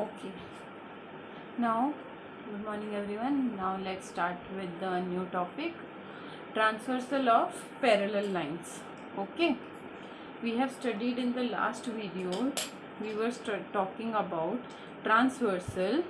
Okay. Now, good morning everyone. Now let's start with the new topic, transversal of parallel lines. Okay. We have studied in the last video, we were talking about transversal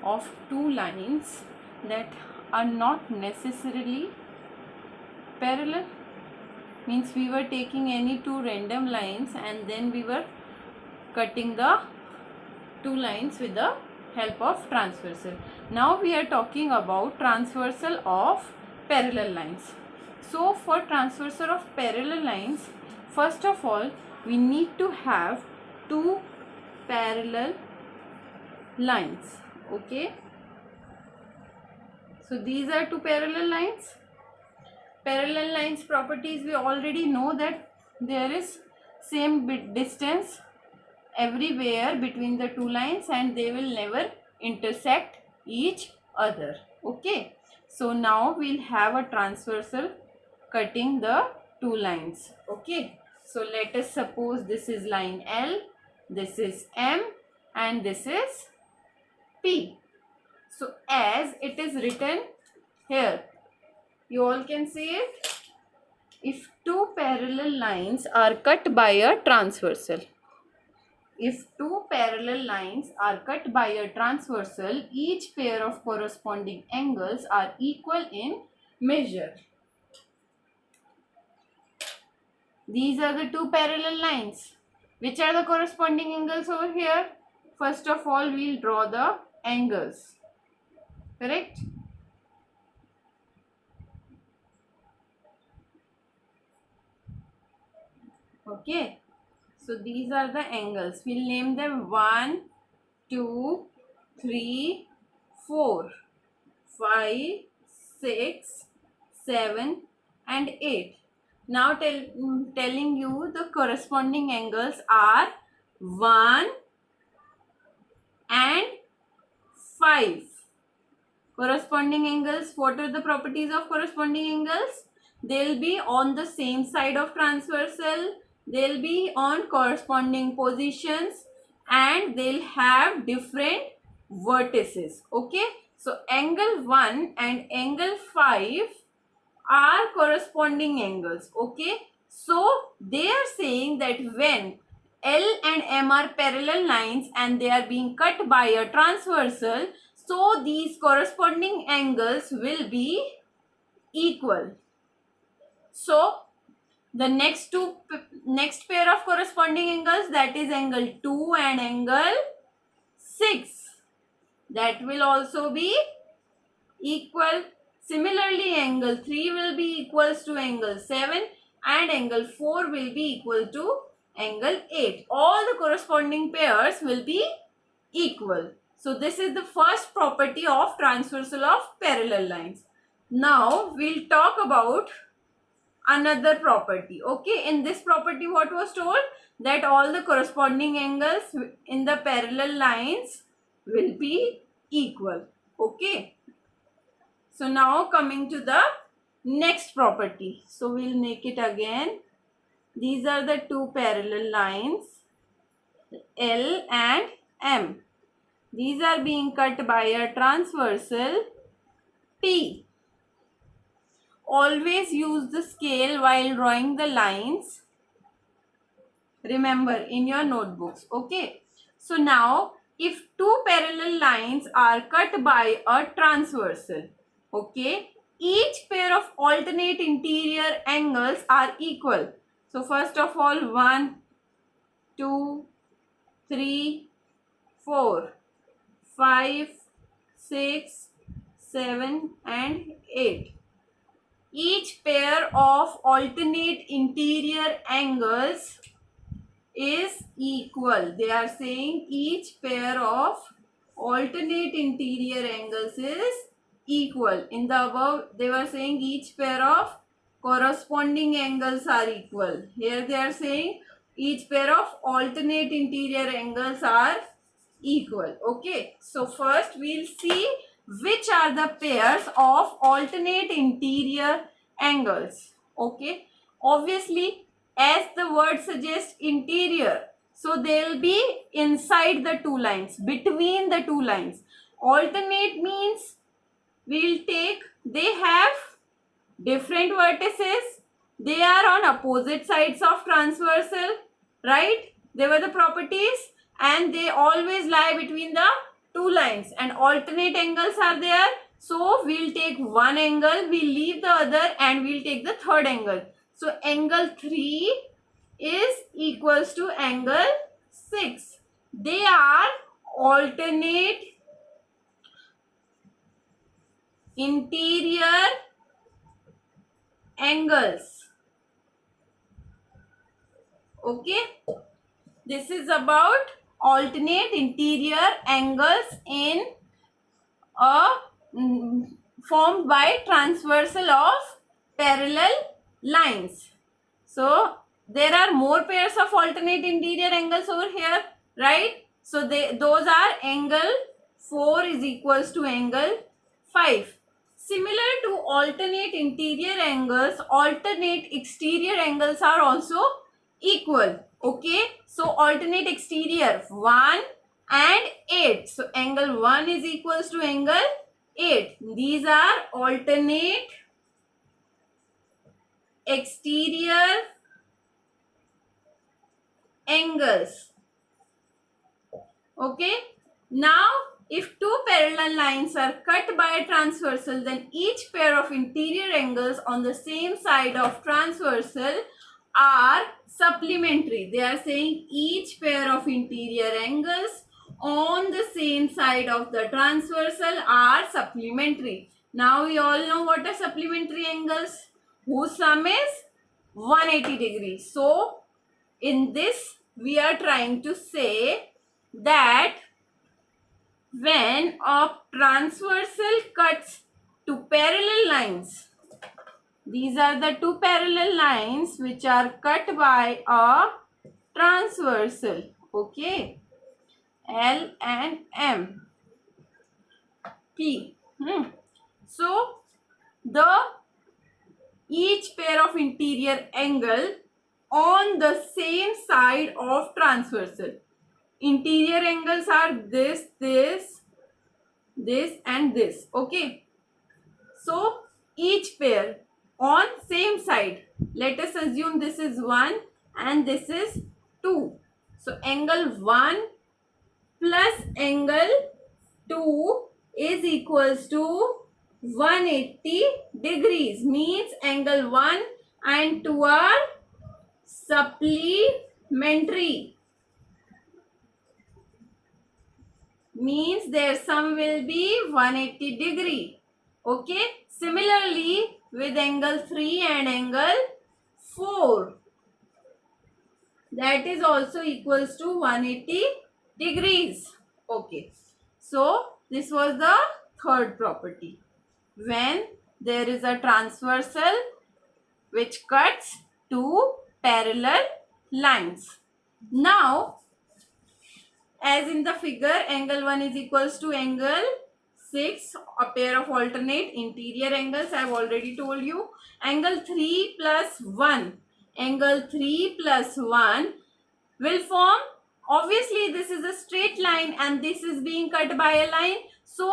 of two lines that are not necessarily parallel. Means we were taking any two random lines and then we were cutting the two lines with the help of transversal. Now we are talking about transversal of parallel lines. So for transversal of parallel lines, first of all we need to have two parallel lines. Okay, so these are two parallel lines. Parallel lines properties, we already know that there is same bit distance everywhere between the two lines and they will never intersect each other. Okay, so now we'll have a transversal cutting the two lines. Okay, so let us suppose this is line L, this is M and this is P. So as it is written here, you all can see it. If two parallel lines are cut by a transversal, if two parallel lines are cut by a transversal, each pair of corresponding angles are equal in measure. These are the two parallel lines. Which are the corresponding angles over here? First of all, we will draw the angles. Correct? Okay. So these are the angles. We'll name them 1, 2, 3, 4, 5, 6, 7 and 8. Now telling you the corresponding angles are 1 and 5. Corresponding angles, what are the properties of corresponding angles? They'll be on the same side of transversal, they'll be on corresponding positions and they'll have different vertices. Okay, so angle 1 and angle 5 are corresponding angles. Okay, so they are saying that when L and M are parallel lines and they are being cut by a transversal, so these corresponding angles will be equal. So the next pair of corresponding angles, that is angle 2 and angle 6, that will also be equal. Similarly, angle 3 will be equals to angle 7 and angle 4 will be equal to angle 8. All the corresponding pairs will be equal. So this is the first property of transversal of parallel lines. Now we'll talk about another property. Okay, in this property what was told? That all the corresponding angles in the parallel lines will be equal. Okay. So now coming to the next property. So we'll make it again. These are the two parallel lines L and M. These are being cut by a transversal P. Always use the scale while drawing the lines. Remember in your notebooks. Okay. So now if two parallel lines are cut by a transversal, okay, each pair of alternate interior angles are equal. So first of all 1, 2, 3, 4, 5, 6, 7 and 8. Each pair of alternate interior angles is equal. They are saying each pair of alternate interior angles is equal. In the above they were saying each pair of corresponding angles are equal. Here they are saying each pair of alternate interior angles are equal. Okay, so first we'll see which are the pairs of alternate interior angles. Okay, obviously as the word suggests interior, So they'll be inside the two lines, between the two lines. Alternate means they have different vertices. They are on opposite sides of transversal, right? They were the properties, and they always lie between the two lines, and alternate angles are there. So we'll take one angle, we'll leave the other, and we'll take the third angle. So angle 3 is equals to angle 6. They are alternate interior angles. Okay, this is about alternate interior angles in a formed by transversal of parallel lines. So there are more pairs of alternate interior angles over here, right? So those are angle 4 is equals to angle 5. Similar to alternate interior angles, alternate exterior angles are also equal. Okay, so alternate exterior 1 and 8. So angle 1 is equals to angle 8. These are alternate exterior angles. Okay, now if two parallel lines are cut by a transversal, then each pair of interior angles on the same side of transversal are supplementary. They are saying each pair of interior angles on the same side of the transversal are supplementary. Now we all know what are supplementary angles, whose sum is 180 degrees. So in this we are trying to say that when a transversal cuts two parallel lines, these are the two parallel lines which are cut by a transversal, okay, L and M, P. So each pair of interior angle on the same side of transversal. Interior angles are this, this, this and this. Okay. So each pair on same side. Let us assume this is 1 and this is 2. So angle 1 plus angle 2 is equals to 180 degrees. Means angle 1 and 2 are supplementary. Means their sum will be 180 degree. Okay. Similarly with angle 3 and angle 4, that is also equals to 180 degrees. Okay. So this was the third property. When there is a transversal which cuts two parallel lines. Now, as in the figure, angle 1 is equals to angle 6, a pair of alternate interior angles. I have already told you. Angle 3 plus 1. Angle 3 plus 1 will form, obviously this is a straight line and this is being cut by a line. So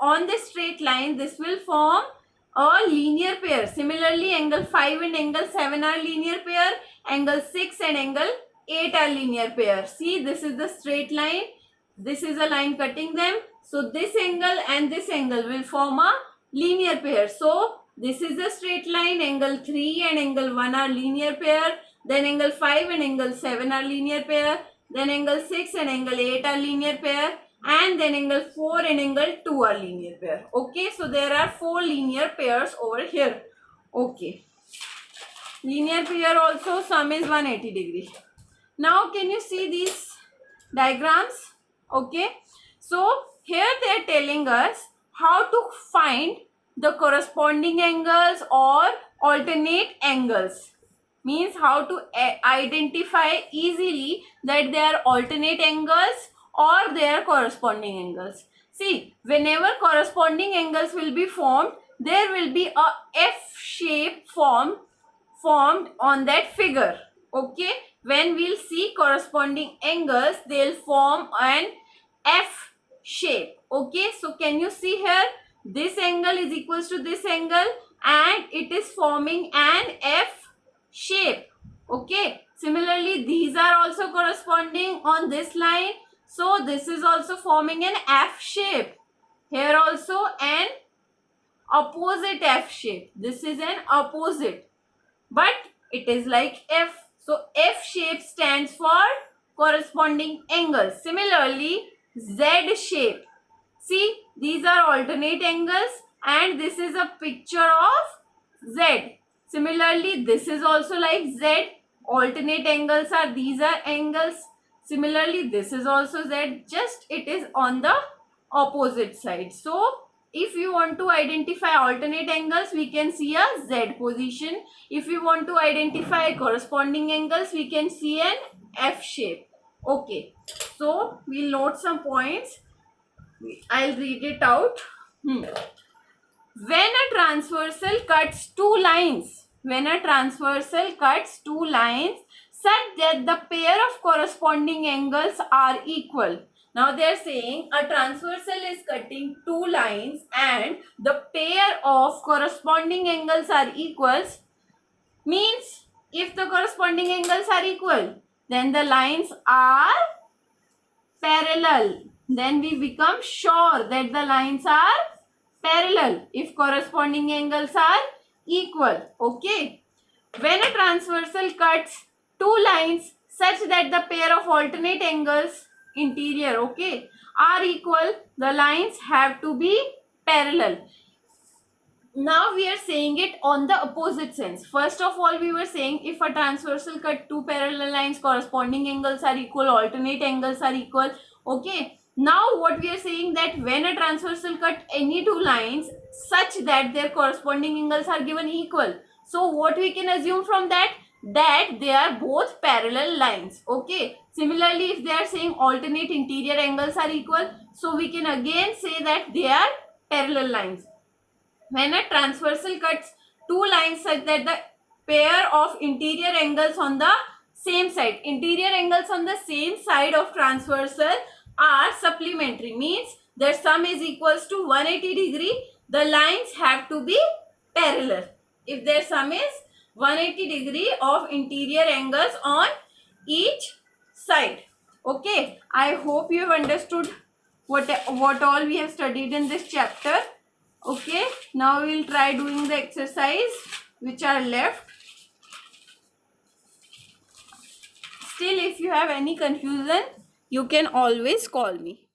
on this straight line, this will form a linear pair. Similarly, angle 5 and angle 7 are linear pair. Angle 6 and angle 8 are linear pair. See, this is the straight line. This is a line cutting them. So this angle and this angle will form a linear pair. So this is a straight line. Angle 3 and angle 1 are linear pair. Then angle 5 and angle 7 are linear pair. Then angle 6 and angle 8 are linear pair. And then angle 4 and angle 2 are linear pair. Okay, so there are 4 linear pairs over here. Okay. Linear pair also sum is 180 degree. Now can you see these diagrams? Okay. So here they are telling us how to find the corresponding angles or alternate angles. Means how to identify easily that they are alternate angles or they are corresponding angles. See, whenever corresponding angles will be formed, there will be a F shape formed on that figure. Okay. when we'll see corresponding angles, they'll form an F shape. Okay, so can you see here? This angle is equals to this angle and it is forming an F shape. Okay, similarly these are also corresponding on this line. So this is also forming an F shape. Here also an opposite F shape. This is an opposite, but it is like F. So F shape stands for corresponding angles. Similarly, Z shape. See, these are alternate angles and this is a picture of Z. Similarly, this is also like Z. Alternate angles are, these are angles. Similarly, this is also Z. Just it is on the opposite side. So, if you want to identify alternate angles, we can see a Z position. If you want to identify corresponding angles, we can see an F shape. Okay. So, we'll note some points. I'll read it out. When a transversal cuts two lines, such that the pair of corresponding angles are equal. Now they are saying a transversal is cutting two lines and the pair of corresponding angles are equals. Means if the corresponding angles are equal, then the lines are parallel. Then we become sure that the lines are parallel if corresponding angles are equal. Okay. When a transversal cuts two lines such that the pair of alternate angles interior, okay, are equal, the lines have to be parallel. Now we are saying it on the opposite sense. First of all, we were saying if a transversal cut two parallel lines, corresponding angles are equal, alternate angles are equal. Okay. Now what we are saying that when a transversal cut any two lines such that their corresponding angles are given equal. So what we can assume from that? That they are both parallel lines. Okay. Similarly, if they are saying alternate interior angles are equal, so we can again say that they are parallel lines. When a transversal cuts two lines such that the pair of interior angles on the same side, interior angles on the same side of transversal are supplementary, means their sum is equals to 180 degree, the lines have to be parallel. If their sum is 180 degree of interior angles on each side. Okay, I hope you have understood what all we have studied in this chapter. Okay, now we will try doing the exercise which are left. Still, if you have any confusion, you can always call me.